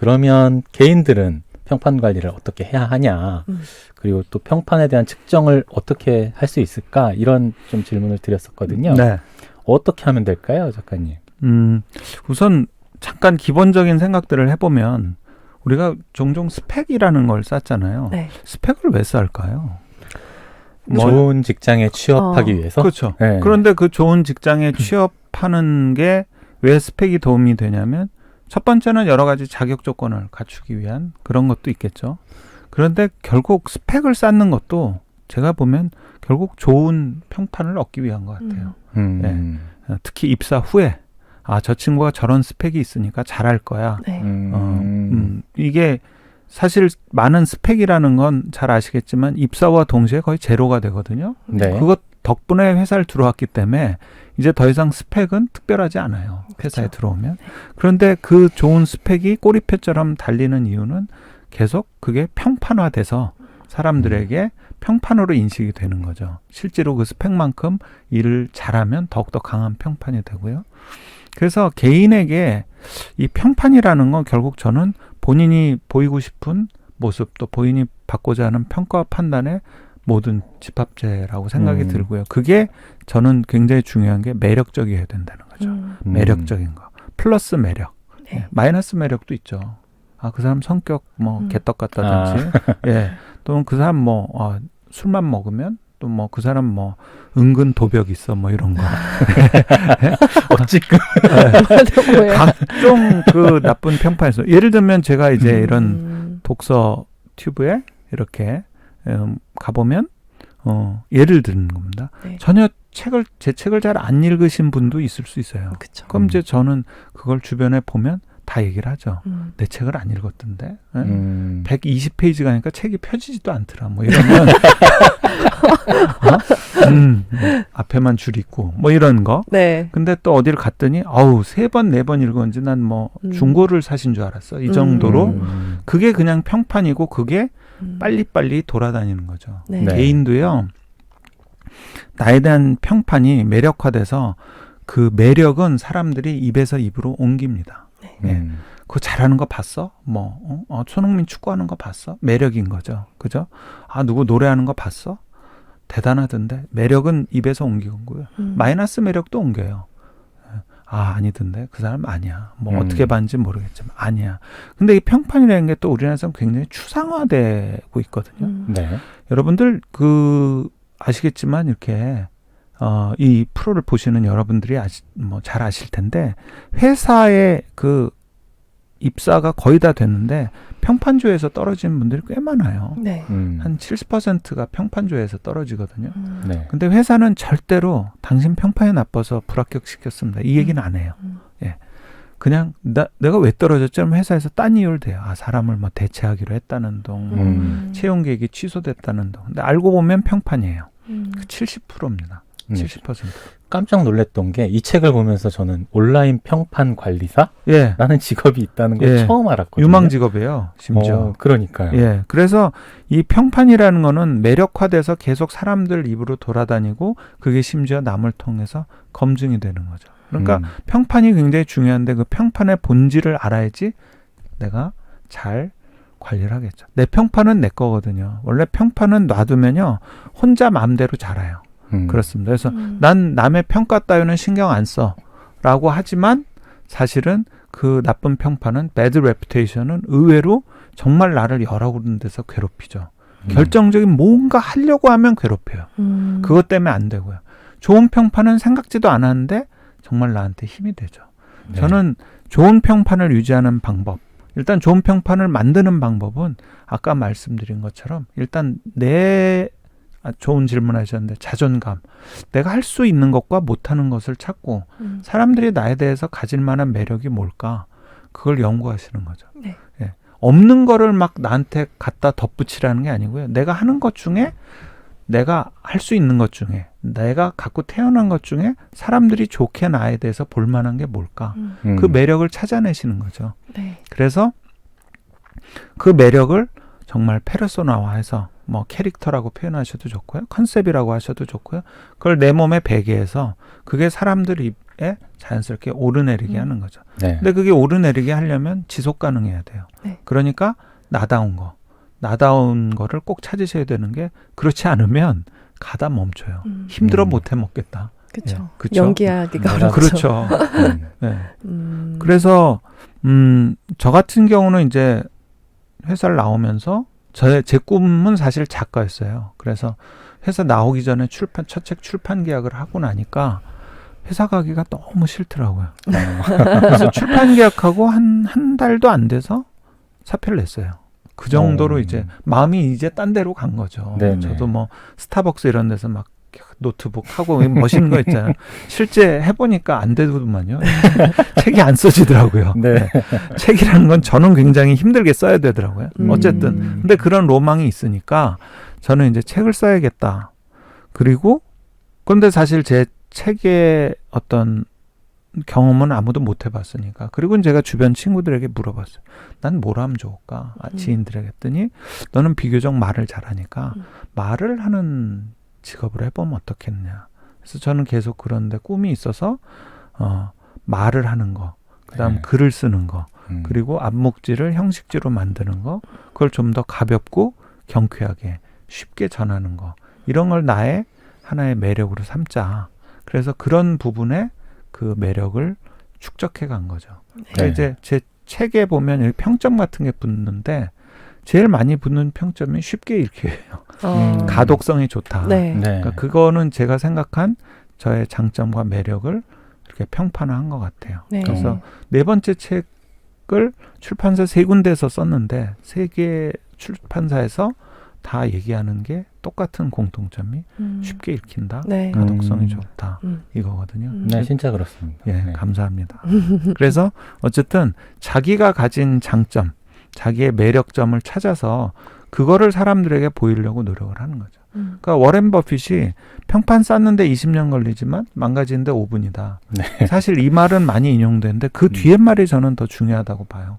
그러면 개인들은 평판 관리를 어떻게 해야 하냐, 그리고 또 평판에 대한 측정을 어떻게 할 수 있을까, 이런 좀 질문을 드렸었거든요. 네. 어떻게 하면 될까요, 작가님? 우선 잠깐 기본적인 생각들을 해보면 우리가 종종 스펙이라는 걸 썼잖아요. 네. 스펙을 왜 쓸까요? 좋은 직장에 취업하기 위해서? 그렇죠. 네. 그런데 그 좋은 직장에 취업하는 게 왜 스펙이 도움이 되냐면 첫 번째는 여러 가지 자격 조건을 갖추기 위한 그런 것도 있겠죠. 그런데 결국 스펙을 쌓는 것도 제가 보면 결국 좋은 평판을 얻기 위한 것 같아요. 네. 특히 입사 후에 저 친구가 저런 스펙이 있으니까 잘할 거야. 네. 이게 사실 많은 스펙이라는 건 잘 아시겠지만 입사와 동시에 거의 제로가 되거든요. 네. 그것 덕분에 회사를 들어왔기 때문에 이제 더 이상 스펙은 특별하지 않아요. 회사에 그렇죠. 들어오면. 그런데 그 좋은 스펙이 꼬리표처럼 달리는 이유는 계속 그게 평판화돼서 사람들에게 평판으로 인식이 되는 거죠. 실제로 그 스펙만큼 일을 잘하면 더욱더 강한 평판이 되고요. 그래서 개인에게 이 평판이라는 건 결국 저는 본인이 보이고 싶은 모습, 또 본인이 받고자 하는 평가와 판단의 모든 집합체라고 생각이 들고요. 그게 저는 굉장히 중요한 게 매력적이어야 된다는 거죠. 매력적인 거. 플러스 매력. 네. 예, 마이너스 매력도 있죠. 그 사람 성격 개떡 같다든지, 예, 또는 그 사람 술만 먹으면 또 그 사람 은근 도벽 있어 이런 거. 어찌끔. 각종 그 나쁜 평판에서 예를 들면 제가 이제 이런 독서 튜브에 이렇게 가보면 예를 드는 겁니다. 네. 전혀 제 책을 잘 안 읽으신 분도 있을 수 있어요. 그쵸. 그럼 이제 저는 그걸 주변에 보면 다 얘기를 하죠. 내 책을 안 읽었던데. 120페이지 가니까 책이 펴지지도 않더라. 이러면 앞에만 줄 있고 이런 거. 네. 근데 또 어디를 갔더니 3번 4번 읽었는지 난 중고를 사신 줄 알았어. 이 정도로 그게 그냥 평판이고 그게 빨리빨리 돌아다니는 거죠. 네. 네. 개인도요. 나에 대한 평판이 매력화돼서 그 매력은 사람들이 입에서 입으로 옮깁니다. 네. 그거 잘하는 거 봤어? 손흥민 축구하는 거 봤어? 매력인 거죠. 그죠? 누구 노래하는 거 봤어? 대단하던데. 매력은 입에서 옮기고요. 마이너스 매력도 옮겨요. 아니던데. 그 사람 아니야. 어떻게 봤는지 모르겠지만 아니야. 근데 이 평판이라는 게 또 우리나라에서 굉장히 추상화되고 있거든요. 네. 여러분들 아시겠지만 이렇게 이 프로를 보시는 여러분들이 잘 아실 텐데 회사의 그 입사가 거의 다 됐는데 평판조에서 떨어지는 분들이 꽤 많아요. 네. 한 70%가 평판조에서 떨어지거든요. 네. 근데 회사는 절대로 당신 평판이 나빠서 불합격시켰습니다. 이 얘기는 안 해요. 예. 그냥 내가 왜 떨어졌지? 그럼 회사에서 딴 이유를 대요. 사람을 대체하기로 했다는 동, 채용 계획이 취소됐다는 동. 근데 알고 보면 평판이에요. 70%입니다. 70%. 깜짝 놀랐던 게 이 책을 보면서 저는 온라인 평판 관리사라는 직업이 있다는 걸 처음 알았거든요. 유망 직업이에요. 심지어. 그러니까요. 예. 그래서 이 평판이라는 거는 매력화돼서 계속 사람들 입으로 돌아다니고 그게 심지어 남을 통해서 검증이 되는 거죠. 그러니까 평판이 굉장히 중요한데 그 평판의 본질을 알아야지 내가 잘 관리를 하겠죠. 내 평판은 내 거거든요. 원래 평판은 놔두면요. 혼자 마음대로 자라요. 그렇습니다. 그래서 난 남의 평가 따위는 신경 안 써 라고 하지만 사실은 그 나쁜 평판은 bad reputation은 의외로 정말 나를 여러 군데서 괴롭히죠. 결정적인 뭔가 하려고 하면 괴롭혀요. 그것 때문에 안 되고요. 좋은 평판은 생각지도 않았는데 정말 나한테 힘이 되죠. 네. 저는 좋은 평판을 유지하는 방법, 일단 좋은 평판을 만드는 방법은 아까 말씀드린 것처럼 일단 좋은 질문 하셨는데 자존감, 내가 할 수 있는 것과 못하는 것을 찾고 사람들이 나에 대해서 가질 만한 매력이 뭘까, 그걸 연구하시는 거죠. 네. 예. 없는 거를 막 나한테 갖다 덧붙이라는 게 아니고요. 내가 하는 것 중에, 내가 할 수 있는 것 중에, 내가 갖고 태어난 것 중에 사람들이 좋게 나에 대해서 볼 만한 게 뭘까, 그 매력을 찾아내시는 거죠. 네. 그래서 그 매력을 정말 페르소나화해서 캐릭터라고 표현하셔도 좋고요. 컨셉이라고 하셔도 좋고요. 그걸 내 몸에 배게해서 그게 사람들이 자연스럽게 오르내리게 하는 거죠. 네. 근데 그게 오르내리게 하려면 지속 가능해야 돼요. 네. 그러니까 나다운 거를 꼭 찾으셔야 되는 게 그렇지 않으면 가다 멈춰요. 힘들어 못해 먹겠다. 그렇죠. 예, 그쵸? 연기하기가 어렵죠. 그렇죠. 네. 음. 그래서 저 같은 경우는 이제 회사를 나오면서 제 꿈은 사실 작가였어요. 그래서 회사 나오기 전에 첫 책 출판 계약을 하고 나니까 회사 가기가 너무 싫더라고요. 그래서 출판 계약하고 한 달도 안 돼서 사표를 냈어요. 그 정도로 이제 마음이 이제 딴 데로 간 거죠. 네네. 저도 뭐 스타벅스 이런 데서 막 노트북 하고 멋있는 거 있잖아요. 실제 해보니까 안 되더만요. 책이 안 써지더라고요. 네. 책이라는 건 저는 굉장히 힘들게 써야 되더라고요. 어쨌든 근데 그런 로망이 있으니까 저는 이제 책을 써야겠다. 그리고 그런데 사실 제 책의 어떤 경험은 아무도 못 해봤으니까. 그리고 제가 주변 친구들에게 물어봤어요. 난 뭘 하면 좋을까? 지인들에게 했더니 너는 비교적 말을 잘하니까 말을 하는 직업을 해보면 어떻겠냐. 그래서 저는 계속 그런데 꿈이 있어서 말을 하는 거, 그다음 네. 글을 쓰는 거, 그리고 앞목지를 형식지로 만드는 거, 그걸 좀 더 가볍고 경쾌하게 쉽게 전하는 거, 이런 걸 나의 하나의 매력으로 삼자. 그래서 그런 부분에 그 매력을 축적해 간 거죠. 그러니까 네. 이제 제 책에 보면 여기 평점 같은 게 붙는데 제일 많이 붙는 평점이 쉽게 읽혀요. 가독성이 좋다. 네. 네. 그러니까 그거는 제가 생각한 저의 장점과 매력을 이렇게 평판화한 것 같아요. 네. 그래서 네 번째 책을 출판사 3군데에서 썼는데 3개 출판사에서 다 얘기하는 게 똑같은 공통점이 쉽게 읽힌다. 네. 가독성이 좋다. 음. 이거거든요. 네, 진짜 그렇습니다. 예, 네. 감사합니다. 그래서 어쨌든 자기가 가진 장점, 자기의 매력점을 찾아서 그거를 사람들에게 보이려고 노력을 하는 거죠. 그러니까 워렌 버핏이 평판 쌌는데 20년 걸리지만 망가지는데 5분이다. 네. 사실 이 말은 많이 인용되는데 그 뒤에 말이 저는 더 중요하다고 봐요.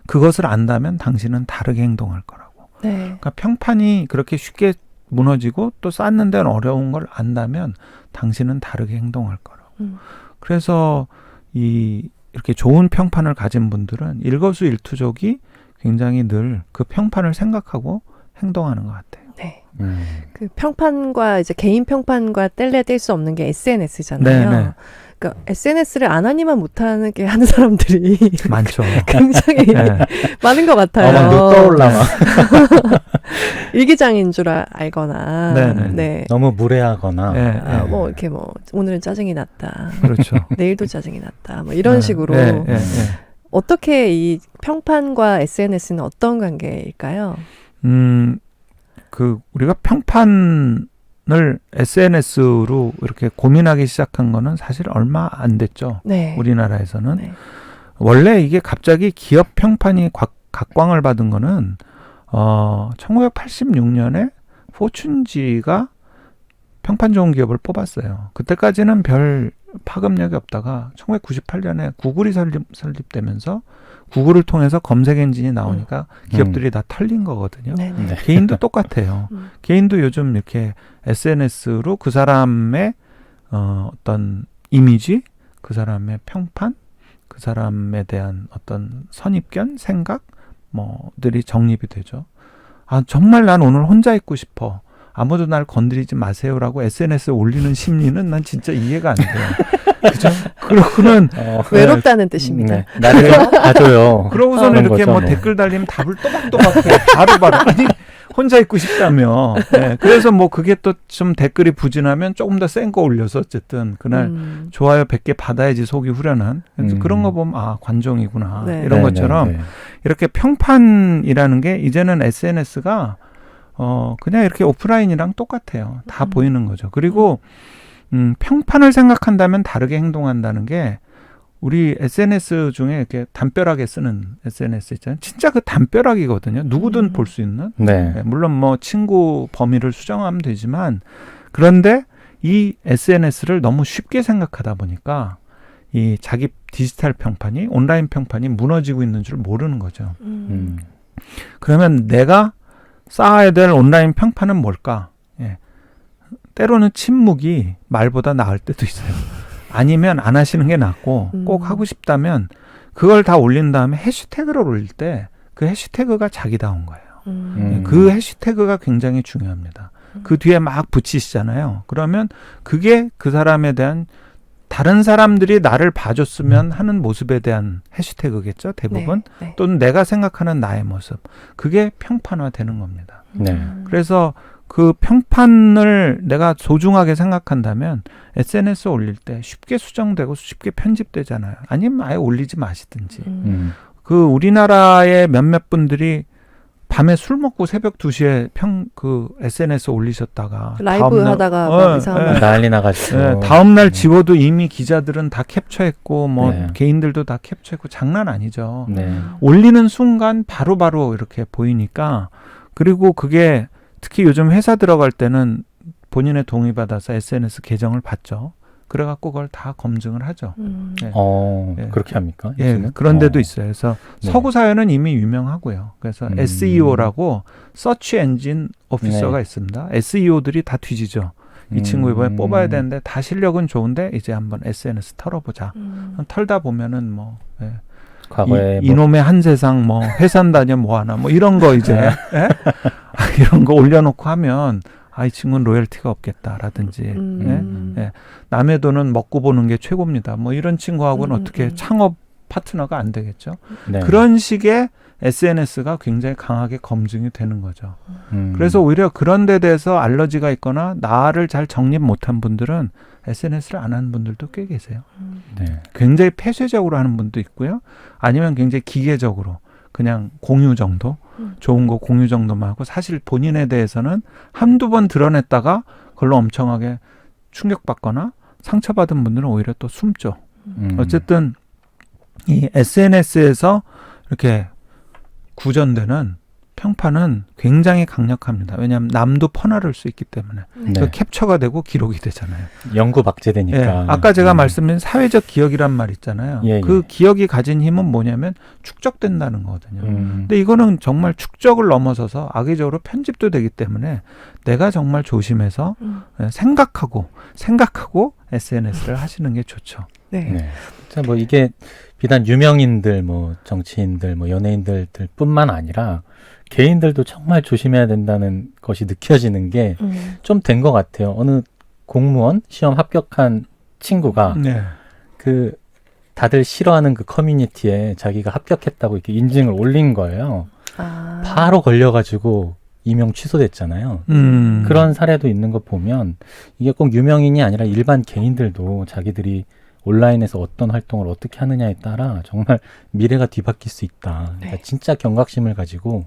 그것을 안다면 당신은 다르게 행동할 거라고. 네. 그러니까 평판이 그렇게 쉽게 무너지고 또 쌓는 데는 어려운 걸 안다면 당신은 다르게 행동할 거라고. 그래서 이렇게 좋은 평판을 가진 분들은 일거수일투족이 굉장히 늘 그 평판을 생각하고 행동하는 것 같아요. 네. 그 평판과 이제 개인 평판과 뗄래야 뗄 수 없는 게 SNS잖아요. 네네. 그러니까 SNS를 안 하니만 못하게 하는 사람들이 많죠. 굉장히 네. 많은 것 같아요. 막 떠올라 막. 일기장인 줄 알거나, 네네. 네. 너무 무례하거나. 네, 아, 네. 뭐 이렇게 뭐 오늘은 짜증이 났다, 그렇죠. 내일도 짜증이 났다, 뭐 이런 네, 식으로 네, 네, 네. 어떻게 이 평판과 SNS는 어떤 관계일까요? 우리가 평판을 SNS로 이렇게 고민하기 시작한 거는 사실 얼마 안 됐죠. 네. 우리나라에서는. 네. 원래 이게 갑자기 기업 평판이 각광을 받은 거는 1986년에 포춘지가 평판 좋은 기업을 뽑았어요. 그때까지는 별 파급력이 없다가 1998년에 구글이 설립되면서 구글을 통해서 검색 엔진이 나오니까 기업들이 다 털린 거거든요. 네. 네. 네. 개인도 똑같아요. 개인도 요즘 이렇게 SNS로 그 사람의 어떤 이미지, 그 사람의 평판, 그 사람에 대한 어떤 선입견, 생각 뭐들이 정립이 되죠. 아, 정말 난 오늘 혼자 있고 싶어. 아무도 날 건드리지 마세요라고 SNS에 올리는 심리는 난 진짜 이해가 안 돼요. 그죠? 그러고는 외롭다는 뜻입니다. 네. 나를 좀 봐줘요. 그러고서는 그런 이렇게 거죠, 뭐 뭐. 댓글 달리면 답을 또박또박 해. 바로 아니 혼자 있고 싶다며. 네, 그래서 뭐 그게 또 좀 댓글이 부진하면 조금 더 센 거 올려서 어쨌든 그날 좋아요 100개 받아야지 속이 후련한. 그래서 그런 거 보면 아 관종이구나 네. 이런 네, 것처럼 네, 네. 이렇게 평판이라는 게 이제는 SNS가 그냥 이렇게 오프라인이랑 똑같아요. 다 보이는 거죠. 그리고 평판을 생각한다면 다르게 행동한다는 게 우리 SNS 중에 이렇게 담벼락에 쓰는 SNS 있잖아요. 진짜 그 담벼락이거든요. 누구든 볼 수 있는. 네. 네, 물론 뭐 친구 범위를 수정하면 되지만 그런데 이 SNS를 너무 쉽게 생각하다 보니까 이 자기 디지털 평판이 온라인 평판이 무너지고 있는 줄 모르는 거죠. 그러면 내가 쌓아야 될 온라인 평판은 뭘까? 예. 때로는 침묵이 말보다 나을 때도 있어요. 아니면 안 하시는 게 낫고 꼭 하고 싶다면 그걸 다 올린 다음에 해시태그를 올릴 때 그 해시태그가 자기다운 거예요. 그 해시태그가 굉장히 중요합니다. 그 뒤에 막 붙이시잖아요. 그러면 그게 그 사람에 대한 다른 사람들이 나를 봐줬으면 하는 모습에 대한 해시태그겠죠. 대부분. 네, 네. 또는 내가 생각하는 나의 모습. 그게 평판화되는 겁니다. 네. 그래서 그 평판을 내가 소중하게 생각한다면 SNS 올릴 때 쉽게 수정되고 쉽게 편집되잖아요. 아니면 아예 올리지 마시든지. 그 우리나라의 몇몇 분들이 밤에 술 먹고 새벽 2시에 그 SNS 올리셨다가 라이브 다음날, 하다가 막 이상한 난리 나가지고. 다음날 지워도 이미 기자들은 다 캡처했고 뭐 네. 개인들도 다 캡처했고 장난 아니죠. 네. 올리는 순간 바로바로 이렇게 보이니까 그리고 그게 특히 요즘 회사 들어갈 때는 본인의 동의 받아서 SNS 계정을 받죠. 그래갖고 그걸 다 검증을 하죠. 네. 예. 그렇게 합니까? 예, 요즘은? 그런 데도 있어요. 그래서 네. 서구 사회는 이미 유명하고요. 그래서 SEO라고 서치 엔진 오피서가 네. 있습니다. SEO들이 다 뒤지죠. 이 친구 이번에 뽑아야 되는데 다 실력은 좋은데 이제 한번 SNS 털어보자. 털다 보면은 뭐 예. 과거에 이놈의 한 세상 뭐 회산 다녀 뭐 하나 뭐 이런 거 이제 예? 이런 거 올려놓고 하면 이 친구는 로열티가 없겠다라든지 예? 남의 돈은 먹고 보는 게 최고입니다. 뭐 이런 친구하고는 어떻게 창업 파트너가 안 되겠죠. 네. 그런 식의 SNS가 굉장히 강하게 검증이 되는 거죠. 음. 그래서 오히려 그런 데 대해서 알러지가 있거나 나를 잘 정립 못한 분들은 SNS를 안 하는 분들도 꽤 계세요. 네. 굉장히 폐쇄적으로 하는 분도 있고요. 아니면 굉장히 기계적으로 그냥 공유 정도, 좋은 거 공유 정도만 하고 사실 본인에 대해서는 한두 번 드러냈다가 그걸로 엄청나게 충격받거나 상처받은 분들은 오히려 또 숨죠. 어쨌든 이 SNS에서 이렇게 구전되는 평판은 굉장히 강력합니다. 왜냐하면 남도 퍼나를 수 있기 때문에 네. 그 캡처가 되고 기록이 되잖아요. 영구 박제되니까. 예, 아까 제가 말씀드린 사회적 기억이란 말 있잖아요. 예, 그 예. 기억이 가진 힘은 뭐냐면 축적된다는 거거든요. 음. 근데 이거는 정말 축적을 넘어서서 악의적으로 편집도 되기 때문에 내가 정말 조심해서 생각하고 SNS를 하시는 게 좋죠. 네. 네. 자, 뭐 이게 비단 유명인들, 뭐 정치인들, 뭐 연예인들뿐만 아니라 개인들도 정말 조심해야 된다는 것이 느껴지는 게 좀 된 것 같아요. 어느 공무원 시험 합격한 친구가 네. 그 다들 싫어하는 그 커뮤니티에 자기가 합격했다고 이렇게 인증을 올린 거예요. 바로 걸려가지고 임용 취소됐잖아요. 그런 사례도 있는 거 보면 이게 꼭 유명인이 아니라 일반 개인들도 자기들이 온라인에서 어떤 활동을 어떻게 하느냐에 따라 정말 미래가 뒤바뀔 수 있다. 그러니까 네. 진짜 경각심을 가지고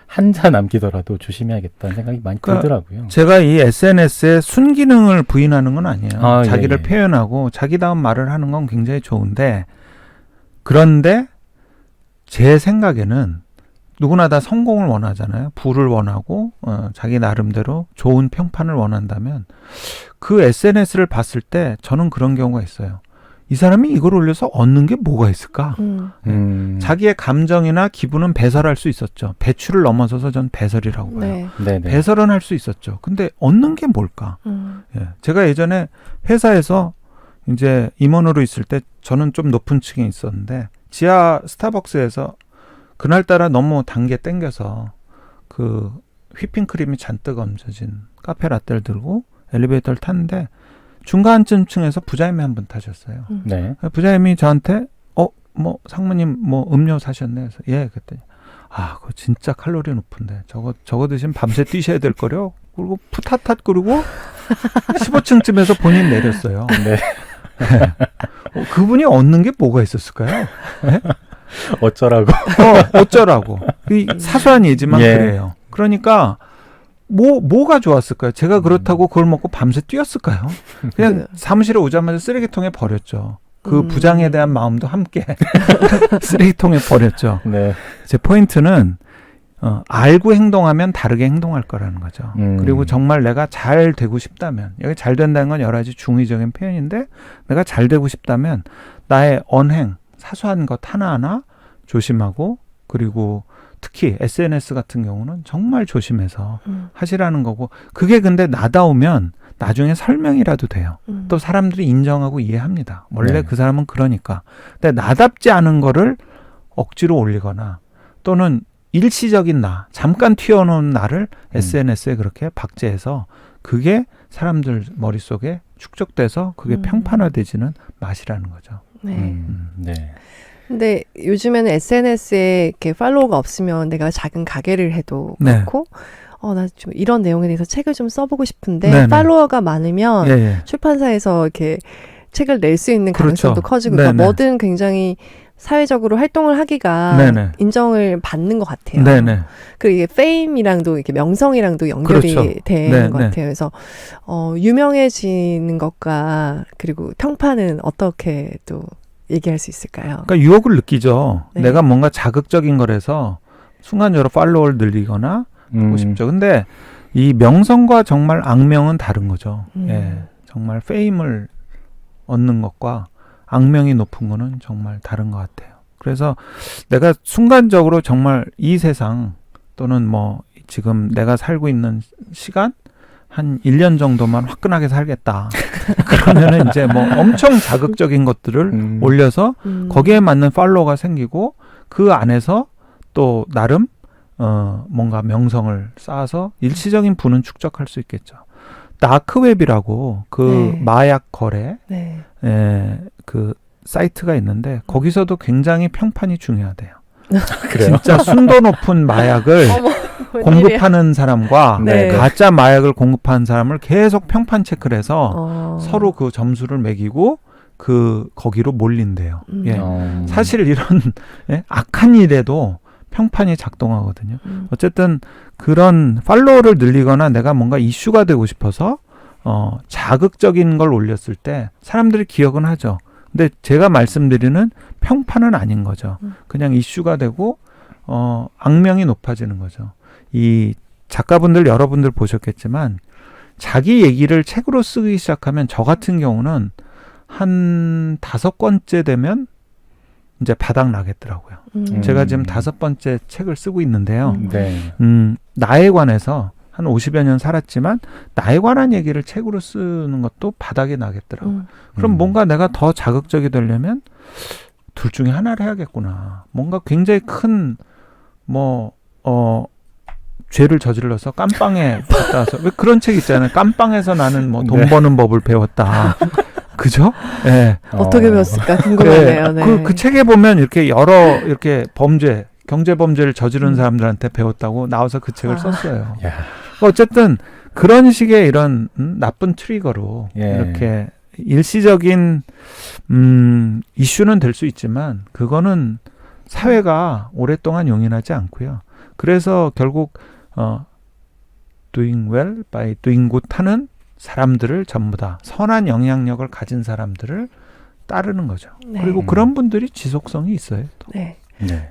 한자 남기더라도 조심해야겠다는 생각이 많이 들더라고요. 제가 이 SNS에 순기능을 부인하는 건 아니에요. 예, 자기를 예. 표현하고 자기다운 말을 하는 건 굉장히 좋은데 그런데 제 생각에는 누구나 다 성공을 원하잖아요. 부를 원하고 자기 나름대로 좋은 평판을 원한다면 그 SNS를 봤을 때 저는 그런 경우가 있어요. 이 사람이 이걸 올려서 얻는 게 뭐가 있을까? 자기의 감정이나 기분은 배설할 수 있었죠. 배출을 넘어서서 전 배설이라고 봐요. 네. 네네. 배설은 할 수 있었죠. 근데 얻는 게 뭘까? 예. 제가 예전에 회사에서 이제 임원으로 있을 때 저는 좀 높은 층에 있었는데 지하 스타벅스에서 그날따라 너무 단 게 땡겨서 그 휘핑크림이 잔뜩 얹어진 카페 라떼를 들고 엘리베이터를 탔는데 중간쯤층에서 부자님이 한 분 타셨어요. 네. 부자님이 저한테 뭐 상무님 뭐 음료 사셨네. 그래서 예, 그랬더니 그거 진짜 칼로리 높은데 저거 드시면 밤새 뛰셔야 될 거려. 그리고 푸타탓 그러고 15층쯤에서 본인 내렸어요. 네. 그분이 얻는 게 뭐가 있었을까요? 네? 어쩌라고. 어쩌라고. 이 사소한 예지만 예. 그래요. 그러니까 뭐가 좋았을까요? 제가 그렇다고 그걸 먹고 밤새 뛰었을까요? 그냥 사무실에 오자마자 쓰레기통에 버렸죠. 그 부장에 대한 마음도 함께 쓰레기통에 버렸죠. 네. 제 포인트는 알고 행동하면 다르게 행동할 거라는 거죠. 그리고 정말 내가 잘 되고 싶다면 여기 잘 된다는 건 여러 가지 중의적인 표현인데 내가 잘 되고 싶다면 나의 언행 사소한 것 하나하나 조심하고 그리고 특히 SNS 같은 경우는 정말 조심해서 하시라는 거고 그게 근데 나다우면 나중에 설명이라도 돼요. 또 사람들이 인정하고 이해합니다. 원래 네. 그 사람은 그러니까. 근데 나답지 않은 거를 억지로 올리거나 또는 일시적인 나, 잠깐 튀어나온 나를 SNS에 그렇게 박제해서 그게 사람들 머릿속에 축적돼서 그게 평판화되지는 맛이라는 거죠. 네. 네. 근데 요즘에는 SNS에 이렇게 팔로워가 없으면 내가 작은 가게를 해도 네. 그렇고, 나 좀 이런 내용에 대해서 책을 좀 써보고 싶은데, 네네. 팔로워가 많으면 예, 예. 출판사에서 이렇게 책을 낼 수 있는 가능성도 그렇죠. 커지고, 네네. 그러니까 뭐든 굉장히 사회적으로 활동을 하기가 네네. 인정을 받는 것 같아요. 네네. 그리고 이게 페임이랑도 이렇게 명성이랑도 연결이 그렇죠. 되는 것 네, 네. 같아요. 그래서 유명해지는 것과 그리고 평판은 어떻게 또 얘기할 수 있을까요? 그러니까 유혹을 느끼죠. 네. 내가 뭔가 자극적인 거라서 순간적으로 팔로워를 늘리거나 하고 싶죠. 근데 이 명성과 정말 악명은 다른 거죠. 예. 정말 페임을 얻는 것과 악명이 높은 거는 정말 다른 것 같아요. 그래서 내가 순간적으로 정말 이 세상 또는 뭐 지금 내가 살고 있는 시간 한 1년 정도만 화끈하게 살겠다. 그러면은 이제 뭐 엄청 자극적인 것들을 올려서 거기에 맞는 팔로워가 생기고 그 안에서 또 나름 뭔가 명성을 쌓아서 일시적인 부는 축적할 수 있겠죠. 다크웹이라고 그 네. 마약 거래 네. 그 사이트가 있는데 거기서도 굉장히 평판이 중요하대요. 그래요? 진짜 순도 높은 마약을 공급하는 사람과 네. 가짜 마약을 공급하는 사람을 계속 평판 체크를 해서 서로 그 점수를 매기고 거기로 몰린대요. 예. 사실 이런 악한 일에도 평판이 작동하거든요. 어쨌든 그런 팔로워를 늘리거나 내가 뭔가 이슈가 되고 싶어서 자극적인 걸 올렸을 때 사람들이 기억은 하죠. 근데 제가 말씀드리는 평판은 아닌 거죠. 그냥 이슈가 되고 악명이 높아지는 거죠. 이 작가분들 여러분들 보셨겠지만 자기 얘기를 책으로 쓰기 시작하면 저 같은 경우는 한 5권째 되면 이제 바닥 나겠더라고요. 제가 지금 5번째 책을 쓰고 있는데요. 네. 나에 관해서 한 50여 년 살았지만 나에 관한 얘기를 책으로 쓰는 것도 바닥이 나겠더라고요. 그럼 뭔가 내가 더 자극적이 되려면 둘 중에 하나를 해야겠구나. 뭔가 굉장히 큰 죄를 저질러서 깜빵에 갔다 와서 왜 그런 책 있잖아요. 깜빵에서 나는 뭐 돈 버는 법을 배웠다. 그죠? 예. 네. 어떻게 배웠을까 궁금하네요. 네. 그 책에 보면 이렇게 여러 이렇게 경제 범죄를 저지른 사람들한테 배웠다고 나와서 그 책을 썼어요. 야. 어쨌든 그런 식의 이런 나쁜 트리거로 예. 이렇게 일시적인 이슈는 될 수 있지만 그거는 사회가 오랫동안 용인하지 않고요. 그래서 결국 doing well by doing good 하는 사람들을 전부 다 선한 영향력을 가진 사람들을 따르는 거죠. 네. 그리고 그런 분들이 지속성이 있어요. 또. 네. 네.